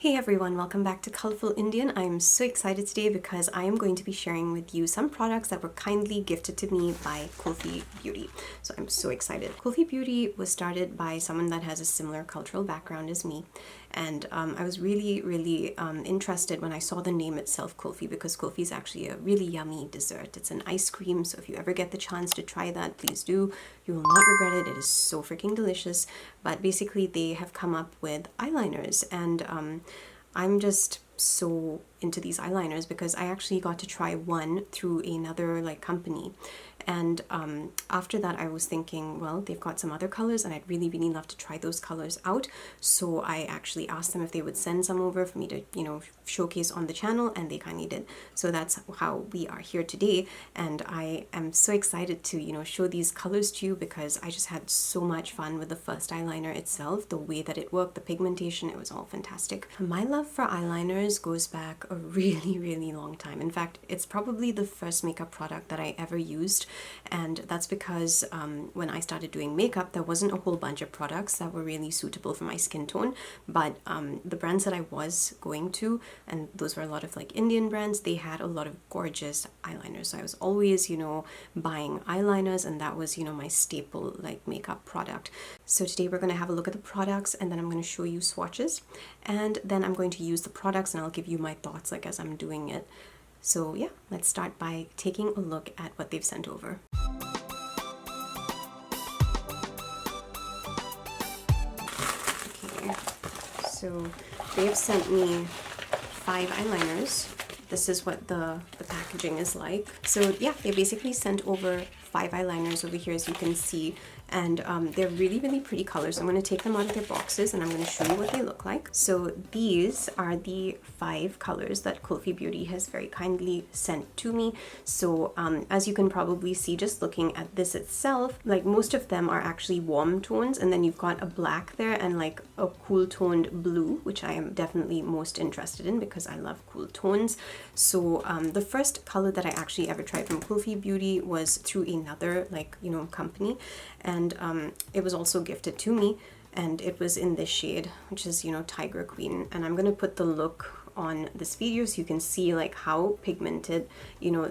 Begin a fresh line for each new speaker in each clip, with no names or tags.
Hey everyone, welcome back to Colourful Indian. I'm so excited today because I am going to be sharing with you some products that were kindly gifted to me by Kulfi Beauty. So I'm so excited. Kulfi Beauty was started by someone that has a similar cultural background as me. And I was really interested when I saw the name itself, Kulfi, because Kulfi is actually a really yummy dessert. It's an ice cream, so if you ever get the chance to try that, please do. You will not regret it. It is so freaking delicious. But basically, they have come up with eyeliners, and I'm just so into these eyeliners because I actually got to try one through another company. And after that I was thinking, well, they've got some other colors and I'd really love to try those colors out. So I actually asked them if they would send some over for me to, showcase on the channel, and they kindly did. So that's how we are here today, and I am so excited to, show these colors to you because I just had so much fun with the first eyeliner itself. The way that it worked, the pigmentation, it was all fantastic. My love for eyeliners goes back a really long time. In fact, it's probably the first makeup product that I ever used, and that's because when I started doing makeup, there wasn't a whole bunch of products that were really suitable for my skin tone, but the brands that I was going to, and those were a lot of Indian brands, they had a lot of gorgeous eyeliners. So I was always, buying eyeliners, and that was, my staple makeup product. So today we're going to have a look at the products, and then I'm going to show you swatches, and then I'm going to use the products and I'll give you my thoughts as I'm doing it. So yeah, let's start by taking a look at what they've sent over. Okay, so they've sent me 5 eyeliners. This is what the packaging is like. So yeah, they basically sent over 5 eyeliners over here, as you can see, and they're really pretty colors. I'm going to take them out of their boxes and I'm going to show you what they look like. So these are the 5 colors that Kulfi Beauty has very kindly sent to me. So as you can probably see, just looking at this itself, most of them are actually warm tones, and then you've got a black there and a cool toned blue, which I am definitely most interested in because I love cool tones. So the first color that I actually ever tried from Kulfi Beauty was through another company, and it was also gifted to me, and it was in this shade, which is Tiger Queen. And I'm gonna put the look on this video so you can see how pigmented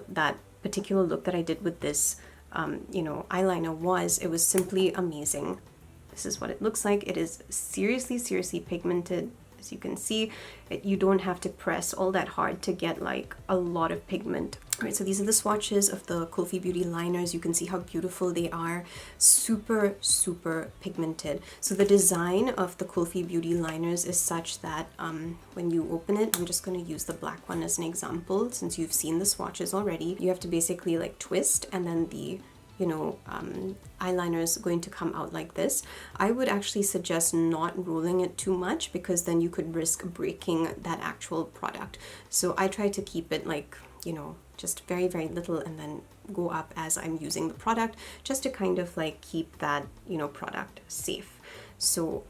that particular look that I did with this eyeliner was. It was simply amazing. This is what it looks like. It is seriously pigmented. As you can see, you don't have to press all that hard to get a lot of pigment. Alright, so these are the swatches of the Kulfi Beauty liners. You can see how beautiful they are. Super pigmented. So the design of the Kulfi Beauty liners is such that when you open it, I'm just going to use the black one as an example since you've seen the swatches already. You have to basically twist, and then the eyeliner is going to come out like this. I would actually suggest not rolling it too much because then you could risk breaking that actual product. So I try to keep it just very little, and then go up as I'm using the product, just to kind of keep that product safe. So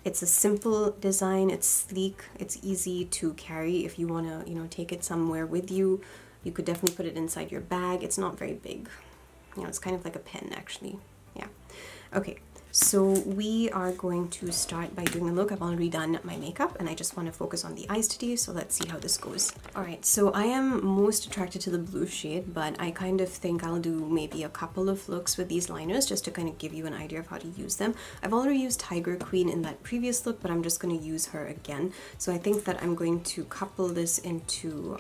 it's a simple design, it's sleek, it's easy to carry if you want to take it somewhere with you. You could definitely put it inside your bag. It's not very big. It's kind of like a pen, actually. Yeah. Okay, so we are going to start by doing a look. I've already done my makeup, and I just want to focus on the eyes today, so let's see how this goes. Alright, so I am most attracted to the blue shade, but I kind of think I'll do maybe a couple of looks with these liners just to kind of give you an idea of how to use them. I've already used Tiger Queen in that previous look, but I'm just going to use her again. So I think that I'm going to couple this into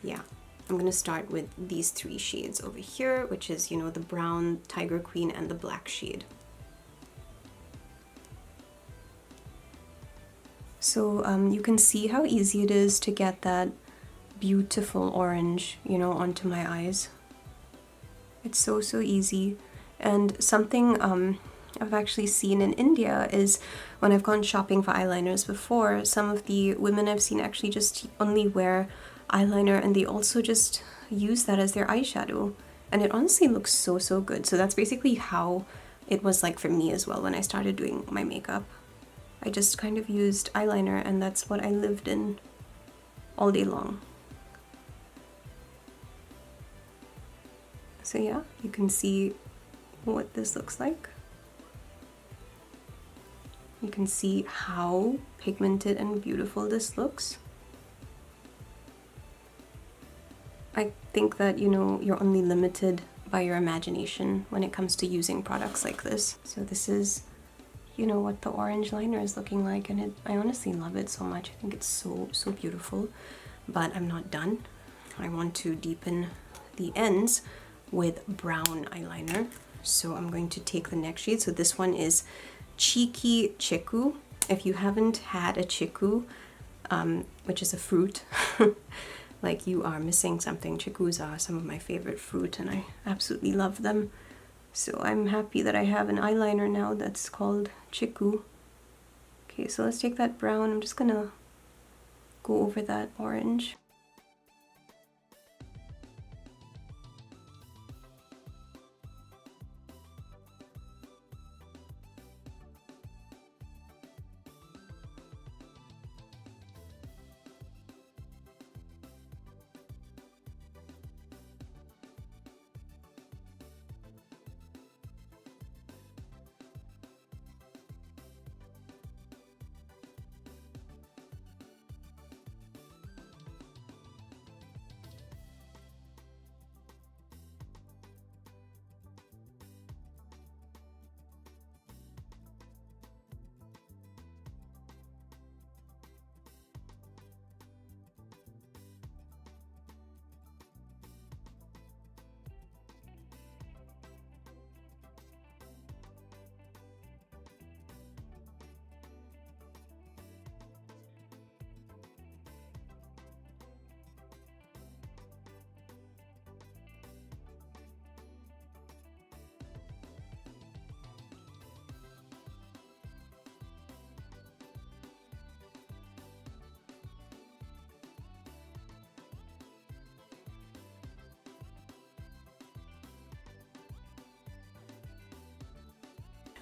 yeah, I'm going to start with these 3 shades over here, which is, the brown, Tiger Queen, and the black shade. So you can see how easy it is to get that beautiful orange, onto my eyes. It's so easy. And something I've actually seen in India is when I've gone shopping for eyeliners before, some of the women I've seen actually just only wear eyeliner, and they also just use that as their eyeshadow, and it honestly looks so good. So that's basically how it was for me as well when I started doing my makeup. I just kind of used eyeliner, and that's what I lived in all day long. So yeah, you can see what this looks like. You can see how pigmented and beautiful this looks. I think that, you know, you're only limited by your imagination when it comes to using products like this. So this is, you know, what the orange liner is looking like, and I honestly love it so much. I think it's so beautiful, but I'm not done. I want to deepen the ends with brown eyeliner. So I'm going to take the next shade. So this one is Cheeky Chiku. If you haven't had a chiku, which is a fruit, like, you are missing something. Chikus are some of my favorite fruit and I absolutely love them. So I'm happy that I have an eyeliner now that's called Chiku. Okay, so let's take that brown. I'm just gonna go over that orange.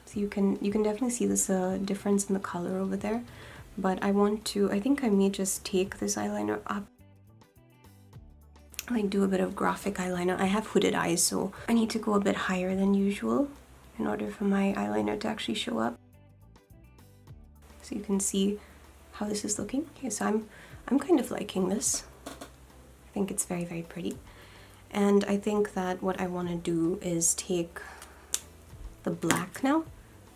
So you can definitely see this difference in the color over there, but I think I may just take this eyeliner up, like do a bit of graphic eyeliner. I have hooded eyes, so I need to go a bit higher than usual in order for my eyeliner to actually show up. So you can see how this is looking. Okay, so I'm kind of liking this. I think it's very pretty. And I think that what I want to do is take the black now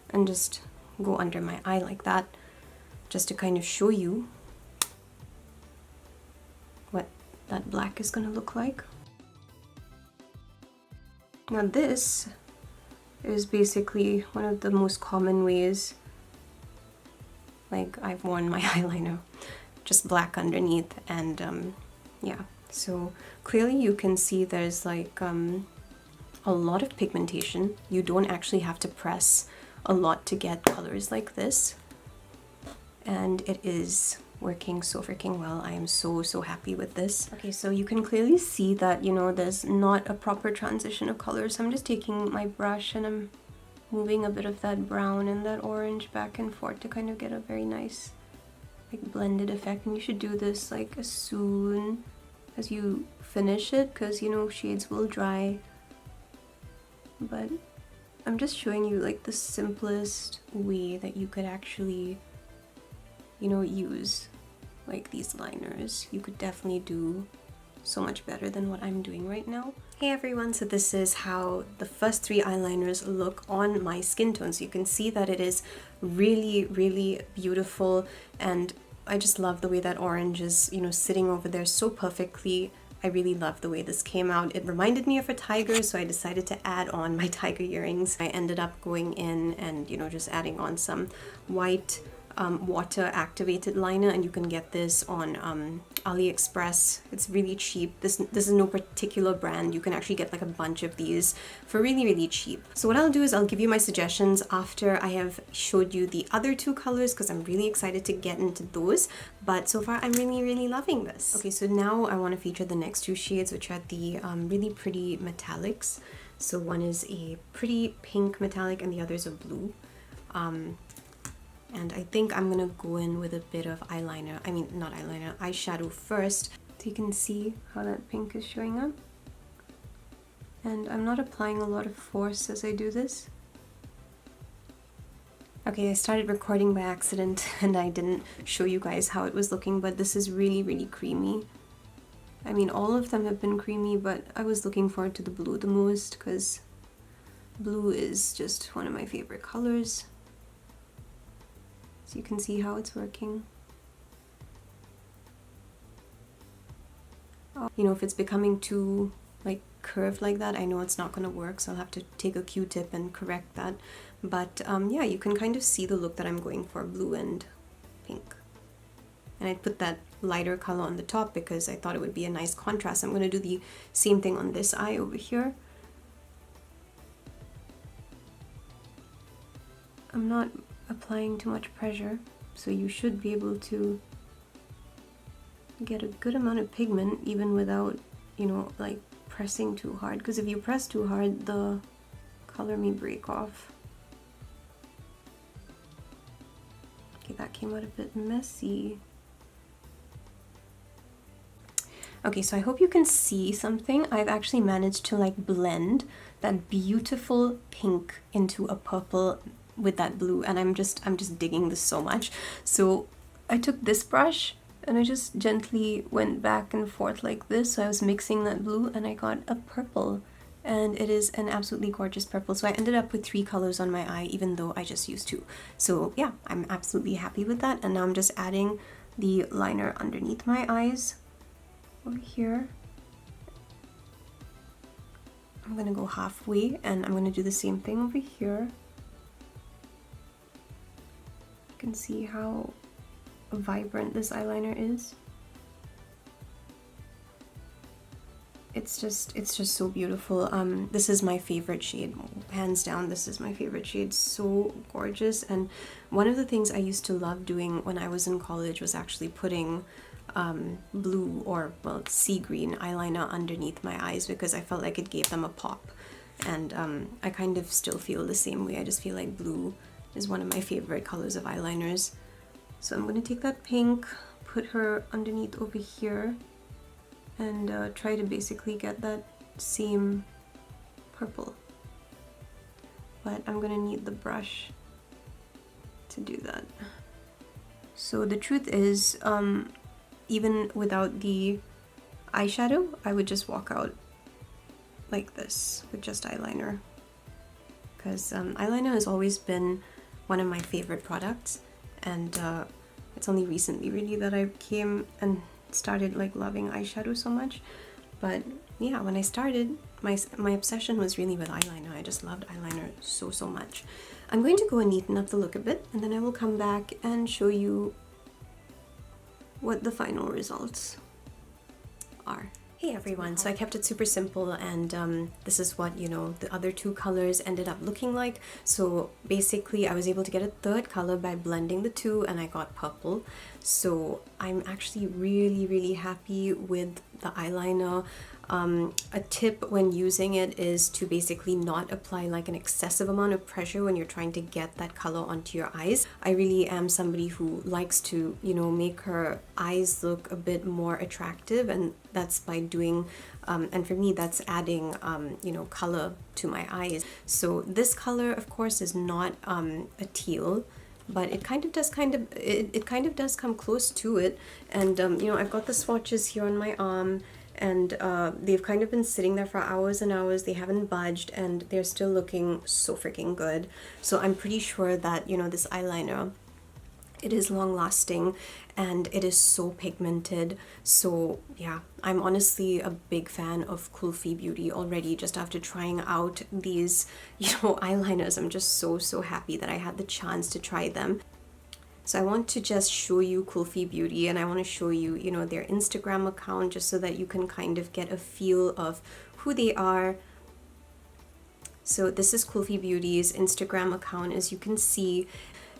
and just go under my eye like that, just to kind of show you what that black is going to look like. Now this is basically one of the most common ways, like, I've worn my eyeliner, just black underneath. And yeah, so clearly you can see there's like a lot of pigmentation. You don't actually have to press a lot to get colors like this, and it is working so freaking well. I am so happy with this. Okay, so you can clearly see that, you know, there's not a proper transition of color, so I'm just taking my brush and I'm moving a bit of that brown and that orange back and forth to kind of get a very nice, like, blended effect. And you should do this like as soon as you finish it, because, you know, shades will dry. But I'm just showing you like the simplest way that you could actually, you know, use like these liners. You could definitely do so much better than what I'm doing right now. Hey everyone, so this is how the first 3 eyeliners look on my skin tone. So you can see that it is really beautiful, and I just love the way that orange is, you know, sitting over there so perfectly. I really love the way this came out. It reminded me of a tiger, so I decided to add on my tiger earrings. I ended up going in and, you know, just adding on some white water activated liner, and you can get this on AliExpress. It's really cheap. This is no particular brand. You can actually get like a bunch of these for really cheap. So what I'll do is I'll give you my suggestions after I have showed you the other 2 colors, because I'm really excited to get into those. But so far I'm really loving this. Okay, so now I want to feature the next 2 shades, which are the really pretty metallics. So one is a pretty pink metallic and the other is a blue. And I think I'm gonna go in with a bit of eyeliner, I mean not eyeliner, eyeshadow first. So you can see how that pink is showing up. And I'm not applying a lot of force as I do this. Okay, I started recording by accident and I didn't show you guys how it was looking, but this is really, really creamy. I mean, all of them have been creamy, but I was looking forward to the blue the most because blue is just one of my favorite colors. So you can see how it's working. You know, if it's becoming too like curved like that, I know it's not going to work, so I'll have to take a Q-tip and correct that. But yeah, you can kind of see the look that I'm going for, blue and pink. And I put that lighter color on the top because I thought it would be a nice contrast. I'm going to do the same thing on this eye over here. I'm not applying too much pressure, so you should be able to get a good amount of pigment even without, you know, like pressing too hard, because if you press too hard the color may break off. Okay, that came out a bit messy. Okay, so I hope you can see something. I've actually managed to like blend that beautiful pink into a purple with that blue, and I'm just digging this so much. So I took this brush and I just gently went back and forth like this. So I was mixing that blue and I got a purple, and it is an absolutely gorgeous purple. So I ended up with 3 colors on my eye, even though I just used 2. So yeah, I'm absolutely happy with that. And now I'm just adding the liner underneath my eyes over here. I'm gonna go halfway and I'm gonna do the same thing over here. You can see how vibrant this eyeliner is. It's just so beautiful. This is my favorite shade, hands down. This is my favorite shade. So gorgeous. And one of the things I used to love doing when I was in college was actually putting blue or, well, sea green eyeliner underneath my eyes because I felt like it gave them a pop. And I kind of still feel the same way. I just feel like blue is one of my favorite colors of eyeliners. So I'm going to take that pink, put her underneath over here, and try to basically get that same purple. But I'm going to need the brush to do that. So the truth is, even without the eyeshadow, I would just walk out like this with just eyeliner. Because eyeliner has always been one of my favorite products, and it's only recently really that I came and started like loving eyeshadow so much. But yeah, when I started, my obsession was really with eyeliner. I just loved eyeliner so much. I'm going to go and neaten up the look a bit, and then I will come back and show you what the final results are. Hey everyone, so I kept it super simple, and this is what, you know, the other 2 colors ended up looking like. So basically I was able to get a 3rd color by blending the 2, and I got purple. So I'm actually really happy with the eyeliner. A tip when using it is to basically not apply like an excessive amount of pressure when you're trying to get that color onto your eyes. I really am somebody who likes to, you know, make her eyes look a bit more attractive, and that's by doing, and for me that's adding, you know, color to my eyes. So this color of course is not a teal, but it kind of does come close to it. And you know, I've got the swatches here on my arm, and they've kind of been sitting there for hours and hours. They haven't budged, and they're still looking so freaking good. So I'm pretty sure that, you know, this eyeliner, it is long lasting and it is so pigmented. So yeah, I'm honestly a big fan of Kulfi Beauty already. Just after trying out these, you know, eyeliners, I'm just so happy that I had the chance to try them. So I want to just show you Kulfi Beauty, and I want to show you, you know, their Instagram account, just so that you can kind of get a feel of who they are. So this is Kulfi Beauty's Instagram account, as you can see,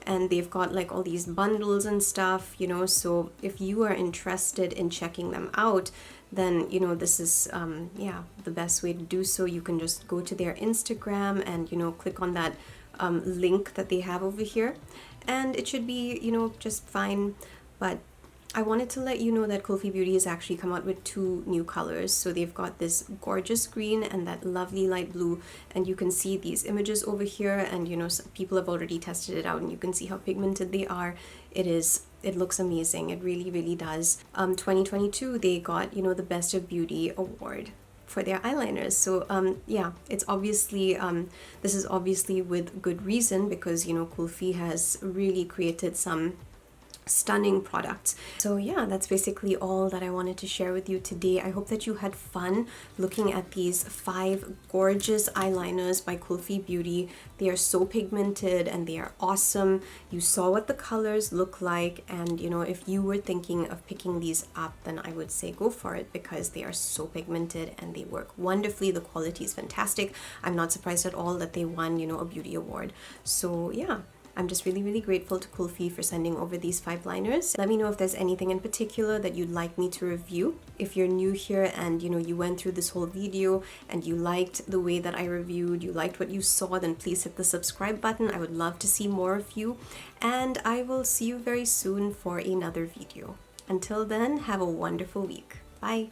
and they've got like all these bundles and stuff, you know. So if you are interested in checking them out, then, you know, this is yeah, the best way to do so. You can just go to their Instagram and, you know, click on that link that they have over here, and it should be, you know, just fine. But I wanted to let you know that Kulfi Beauty has actually come out with 2 new colors. So they've got this gorgeous green and that lovely light blue, and you can see these images over here, and you know, some people have already tested it out and you can see how pigmented they are. It looks amazing. It really does. 2022 they got, you know, the Best of Beauty award for their eyeliners. So yeah, it's obviously this is obviously with good reason, because you know, Kulfi has really created some stunning products. So yeah, that's basically all that I wanted to share with you today. I hope that you had fun looking at these 5 gorgeous eyeliners by Kulfi Beauty. They are so pigmented and they are awesome. You saw what the colors look like, and you know, if you were thinking of picking these up, then I would say go for it, because they are so pigmented and they work wonderfully. The quality is fantastic. I'm not surprised at all that they won, you know, a beauty award. So yeah, I'm just really grateful to Kulfi for sending over these 5 liners. Let me know if there's anything in particular that you'd like me to review. If you're new here and you know, you went through this whole video and you liked the way that I reviewed, you liked what you saw, then please hit the subscribe button. I would love to see more of you, and I will see you very soon for another video. Until then, have a wonderful week. Bye.